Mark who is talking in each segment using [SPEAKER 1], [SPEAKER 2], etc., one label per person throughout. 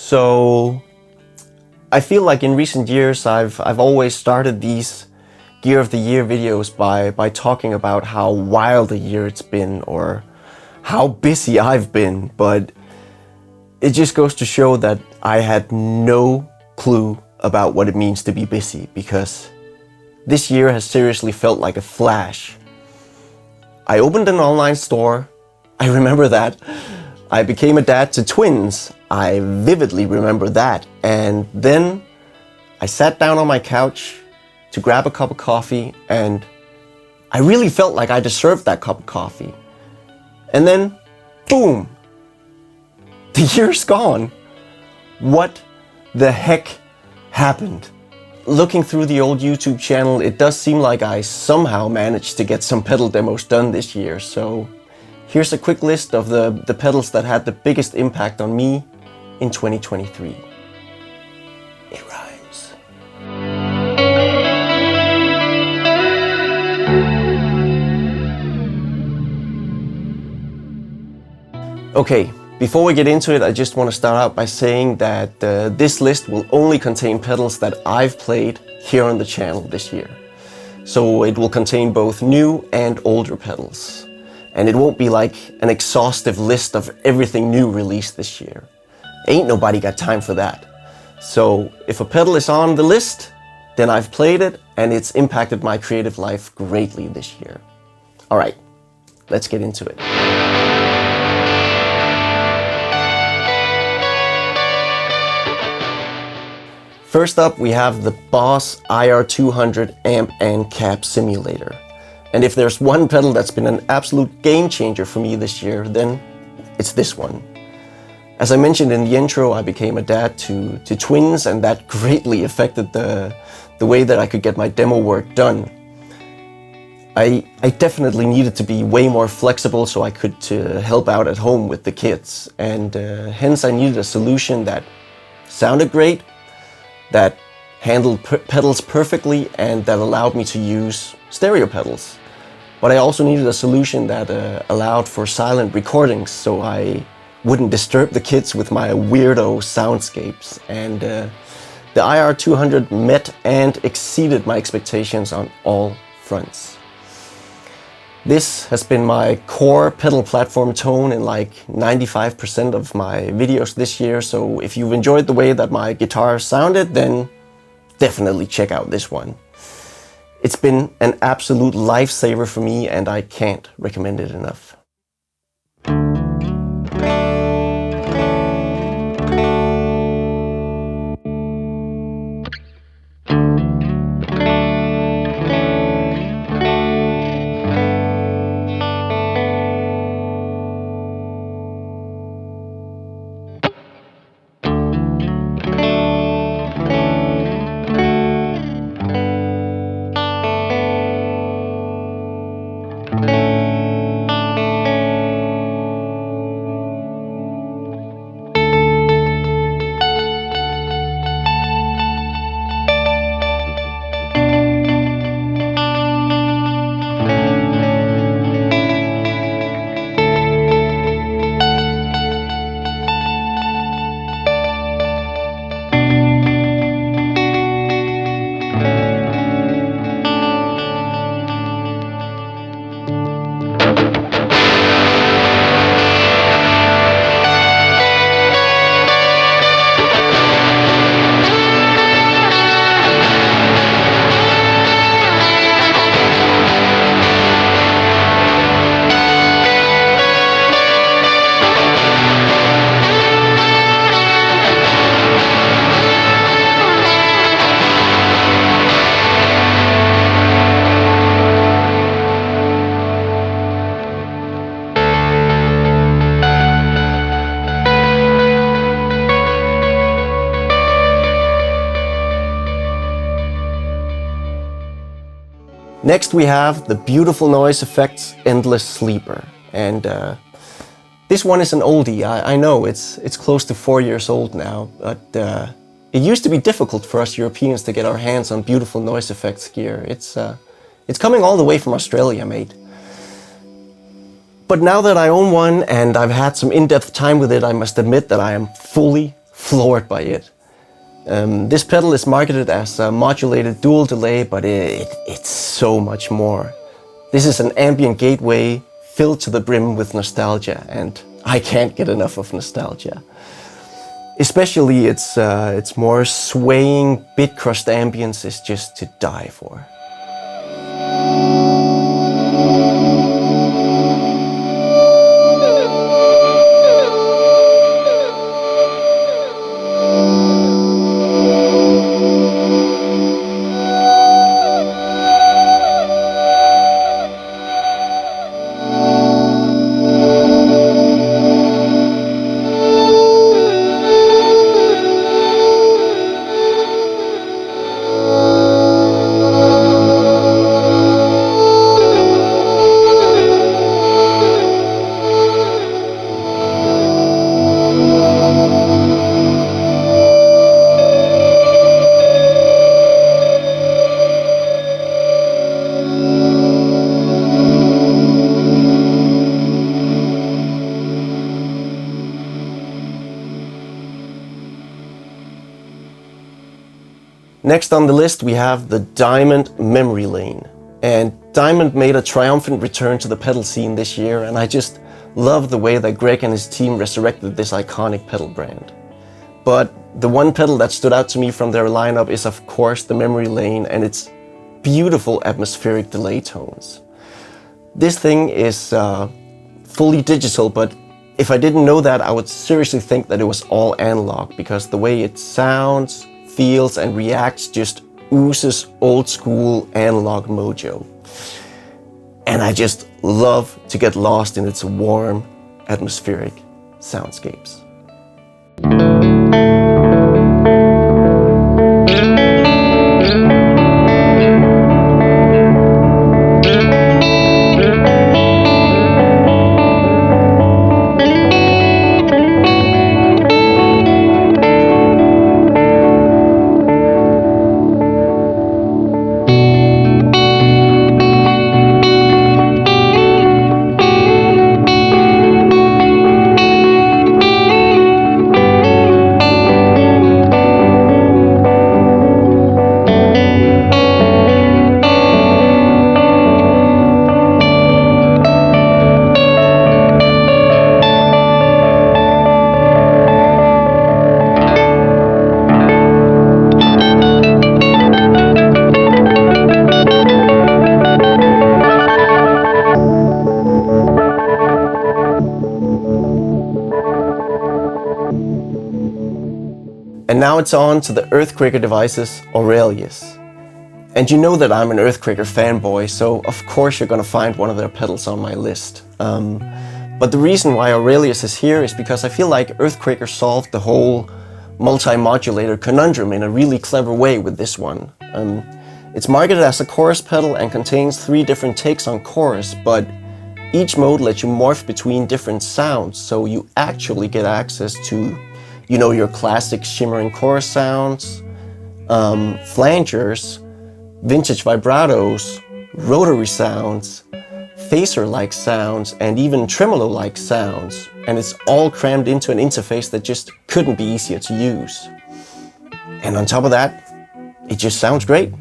[SPEAKER 1] So I feel like in recent years I've always started these Gear of the Year videos by talking about how wild a year it's been or how busy I've been, but it just goes to show that I had no clue about what it means to be busy, because this year has seriously felt like a flash. I opened an online store, I remember that. I became a dad to twins, I vividly remember that. And then I sat down on my couch to grab a cup of coffee, and I really felt like I deserved that cup of coffee. And then, boom, the year's gone. What the heck happened? Looking through the old YouTube channel, it does seem like I somehow managed to get some pedal demos done this year, so here's a quick list of the pedals that had the biggest impact on me in 2023. It rhymes. Okay, before we get into it, I just want to start out by saying that this list will only contain pedals that I've played here on the channel this year. So it will contain both new and older pedals. And it won't be like an exhaustive list of everything new released this year. Ain't nobody got time for that. So if a pedal is on the list, then I've played it and it's impacted my creative life greatly this year. All right, let's get into it. First up, we have the Boss IR200 Amp and Cap Simulator. And if there's one pedal that's been an absolute game changer for me this year, then it's this one. As I mentioned in the intro, I became a dad to twins, and that greatly affected the way that I could get my demo work done. I definitely needed to be way more flexible so I could help out at home with the kids. And hence I needed a solution that sounded great, that handled pedals perfectly, and that allowed me to use stereo pedals. But I also needed a solution that allowed for silent recordings so I wouldn't disturb the kids with my weirdo soundscapes. And the IR200 met and exceeded my expectations on all fronts. This has been my core pedal platform tone in like 95% of my videos this year, so if you've enjoyed the way that my guitar sounded, then definitely check out this one. It's been an absolute lifesaver for me, and I can't recommend it enough. Next we have the beautiful noise effects Endless Sleeper, and this one is an oldie. I know it's close to 4 years old now, but it used to be difficult for us Europeans to get our hands on beautiful noise effects gear. It's coming all the way from Australia, mate. But now that I own one and I've had some in-depth time with it, I must admit that I am fully floored by it. This pedal is marketed as a modulated dual delay, but it's so much more. This is an ambient gateway filled to the brim with nostalgia, and I can't get enough of nostalgia. Especially its more swaying bit crushed ambience is just to die for. Next on the list we have the Diamond Memory Lane. And Diamond made a triumphant return to the pedal scene this year, and I just love the way that Greg and his team resurrected this iconic pedal brand. But the one pedal that stood out to me from their lineup is of course the Memory Lane and its beautiful atmospheric delay tones. This thing is fully digital, but if I didn't know that, I would seriously think that it was all analog, because the way it sounds, feels and reacts just oozes old school analog mojo. And I just love to get lost in its warm, atmospheric soundscapes. And now it's on to the Earthquaker devices Aurelius. And you know that I'm an Earthquaker fanboy, so of course you're gonna find one of their pedals on my list. But the reason why Aurelius is here is because I feel like Earthquaker solved the whole multi-modulator conundrum in a really clever way with this one. It's marketed as a chorus pedal and contains 3 different takes on chorus, but each mode lets you morph between different sounds, so you actually get access to, you know, your classic shimmering chorus sounds, flangers, vintage vibratos, rotary sounds, phaser-like sounds, and even tremolo-like sounds. And it's all crammed into an interface that just couldn't be easier to use. And on top of that, it just sounds great.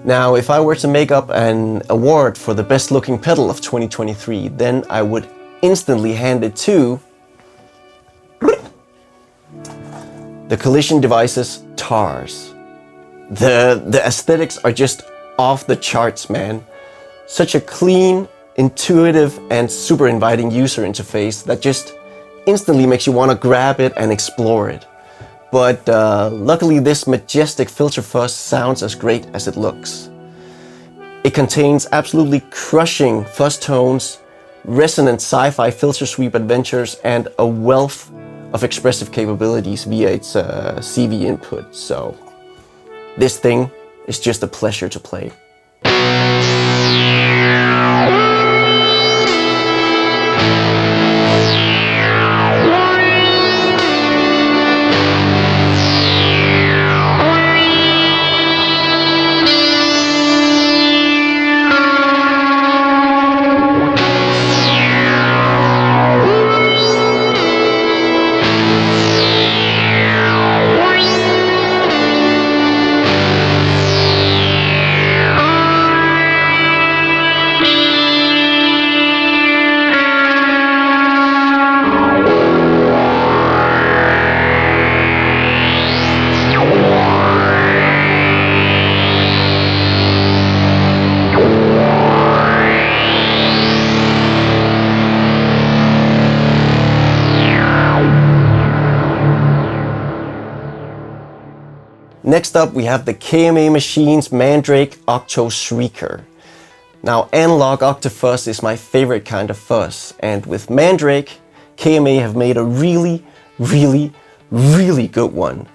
[SPEAKER 1] Now, if I were to make up an award for the best looking pedal of 2023, then I would instantly hand it to The collision devices, TARS. The aesthetics are just off the charts, man. Such a clean, intuitive, and super inviting user interface that just instantly makes you want to grab it and explore it. But luckily this majestic filter fuzz sounds as great as it looks. It contains absolutely crushing fuzz tones, resonant sci-fi filter sweep adventures, and a wealth of expressive capabilities via its CV input. So this thing is just a pleasure to play. Next up, we have the KMA Machines Mandrake Octo-Shrieker. Now, analog octafuzz is my favorite kind of fuzz, and with Mandrake, KMA have made a really good one.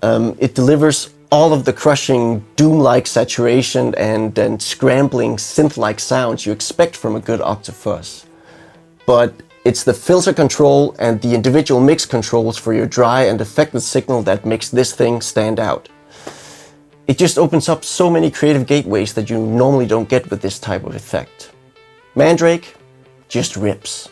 [SPEAKER 1] It delivers all of the crushing doom-like saturation and scrambling synth-like sounds you expect from a good octafuzz. But it's the filter control and the individual mix controls for your dry and affected signal that makes this thing stand out. It just opens up so many creative gateways that you normally don't get with this type of effect. Mandrake just rips.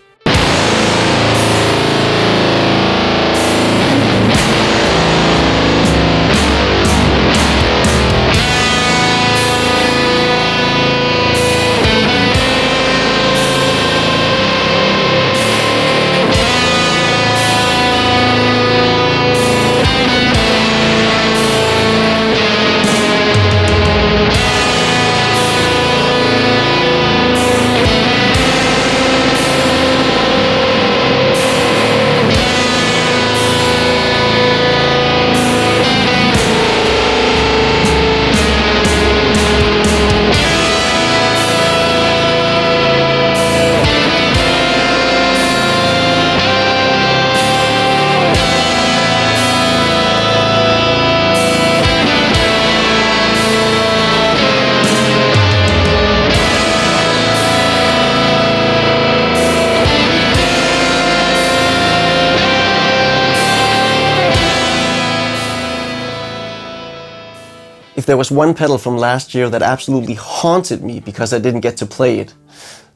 [SPEAKER 1] If there was one pedal from last year that absolutely haunted me because I didn't get to play it,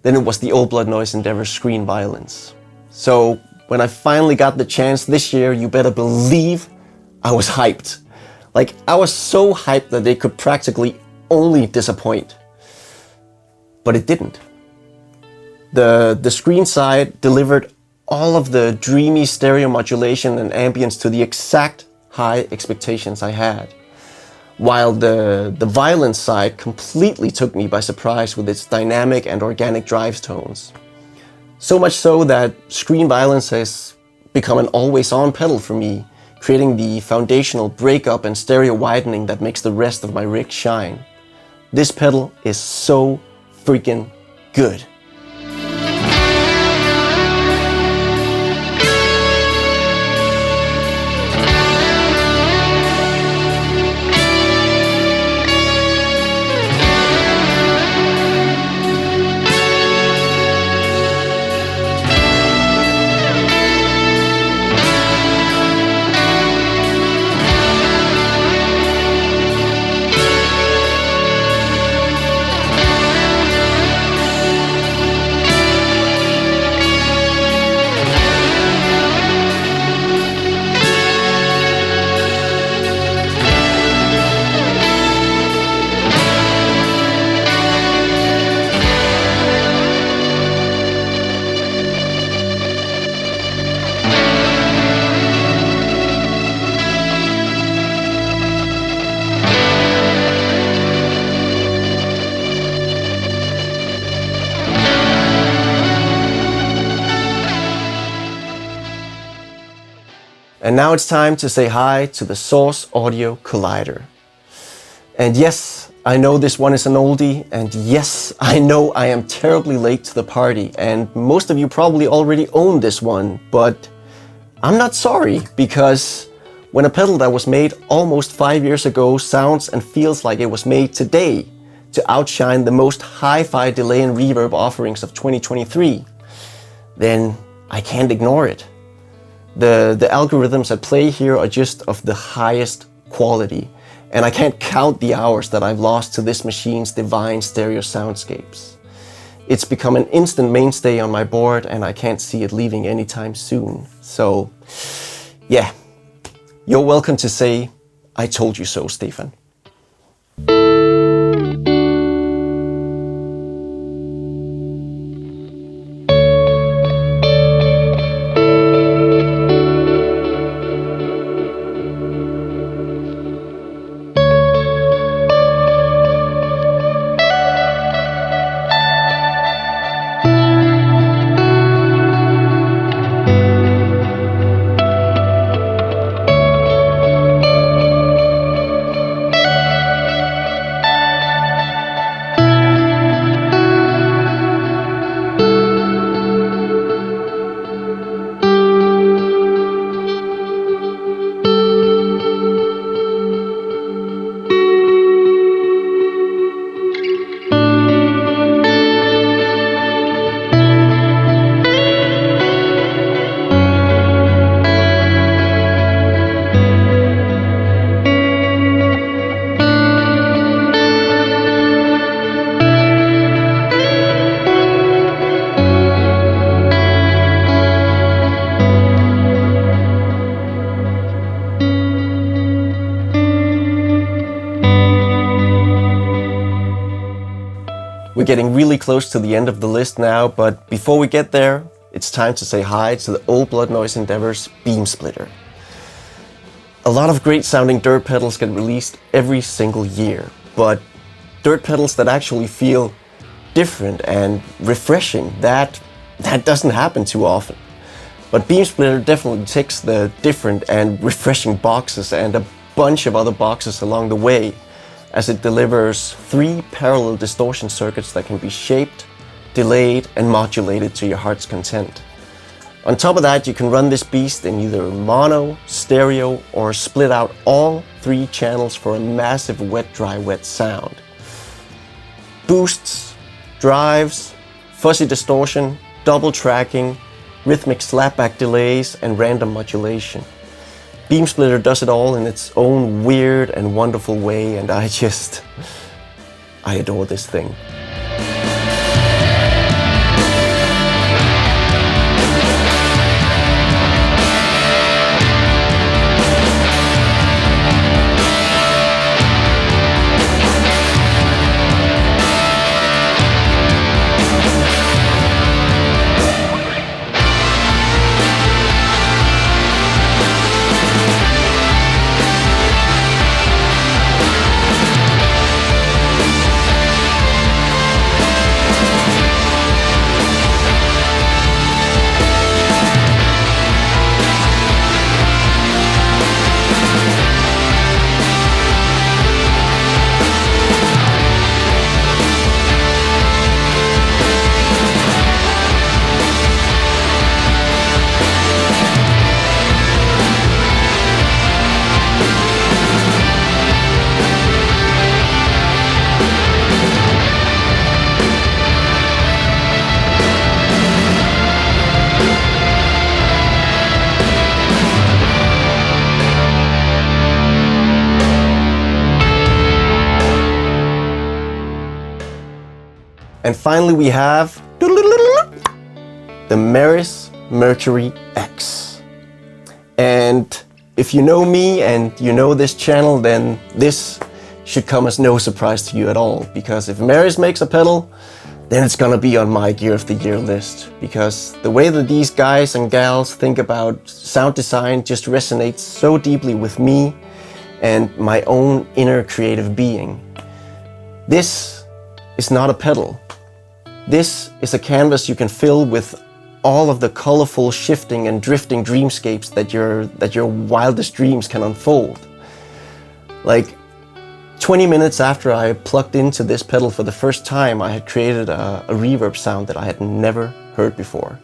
[SPEAKER 1] then it was the Old Blood Noise Endeavor Screen Violence. So when I finally got the chance this year, you better believe I was hyped. Like, I was so hyped that they could practically only disappoint. But it didn't. The screen side delivered all of the dreamy stereo modulation and ambience to the exact high expectations I had. While the violence side completely took me by surprise with its dynamic and organic drive tones. So much so that Screen Violence has become an always-on pedal for me, creating the foundational breakup and stereo widening that makes the rest of my rig shine. This pedal is so freaking good. And now it's time to say hi to the Source Audio Collider. And yes, I know this one is an oldie, and yes, I know I am terribly late to the party, and most of you probably already own this one, but I'm not sorry, because when a pedal that was made almost 5 years ago sounds and feels like it was made today to outshine the most hi-fi delay and reverb offerings of 2023, then I can't ignore it. The algorithms at play here are just of the highest quality, and I can't count the hours that I've lost to this machine's divine stereo soundscapes. It's become an instant mainstay on my board, and I can't see it leaving anytime soon. So, yeah, you're welcome to say, I told you so, Stefan. We're getting really close to the end of the list now, but before we get there, it's time to say hi to the Old Blood Noise Endeavor's Beam Splitter. A lot of great sounding dirt pedals get released every single year, but dirt pedals that actually feel different and refreshing, that doesn't happen too often. But Beam Splitter definitely ticks the different and refreshing boxes and a bunch of other boxes along the way, as it delivers 3 parallel distortion circuits that can be shaped, delayed, and modulated to your heart's content. On top of that, you can run this beast in either mono, stereo, or split out all 3 channels for a massive wet, dry, wet sound. Boosts, drives, fuzzy distortion, double tracking, rhythmic slapback delays, and random modulation. Beam Splitter does it all in its own weird and wonderful way, and I adore this thing. And finally we have the Meris MercuryX. And if you know me and you know this channel, then this should come as no surprise to you at all. Because if Meris makes a pedal, then it's gonna be on my Gear of the Year list. Because the way that these guys and gals think about sound design just resonates so deeply with me and my own inner creative being. This is not a pedal. This is a canvas you can fill with all of the colorful shifting and drifting dreamscapes that your wildest dreams can unfold. Like 20 minutes after I plugged into this pedal for the first time, I had created a reverb sound that I had never heard before.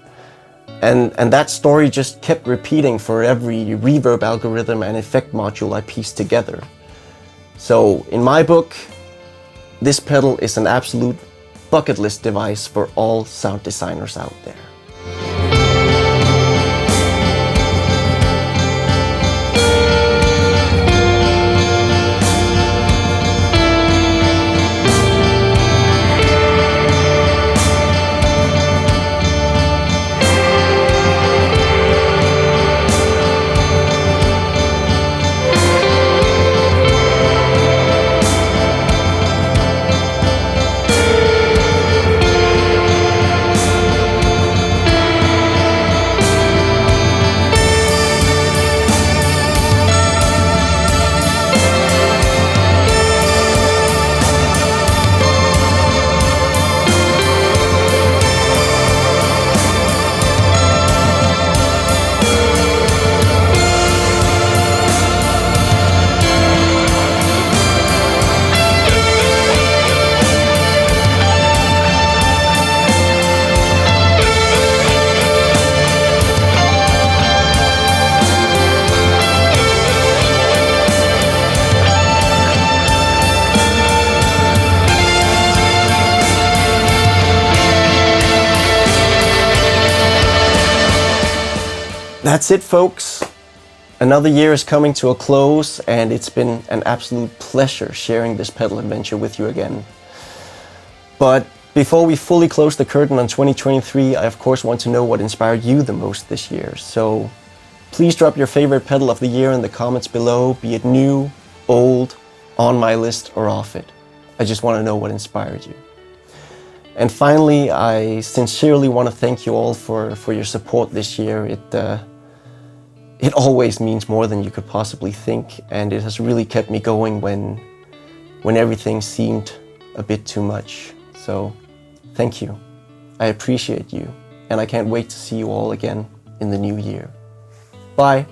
[SPEAKER 1] And that story just kept repeating for every reverb algorithm and effect module I pieced together. So in my book, this pedal is an absolute bucket list device for all sound designers out there. That's it, folks. Another year is coming to a close, and it's been an absolute pleasure sharing this pedal adventure with you again. But before we fully close the curtain on 2023, I of course want to know what inspired you the most this year. So please drop your favorite pedal of the year in the comments below, be it new, old, on my list, or off it. I just want to know what inspired you. And finally, I sincerely want to thank you all for your support this year. It always means more than you could possibly think, and it has really kept me going when everything seemed a bit too much. So thank you. I appreciate you, and I can't wait to see you all again in the new year. Bye.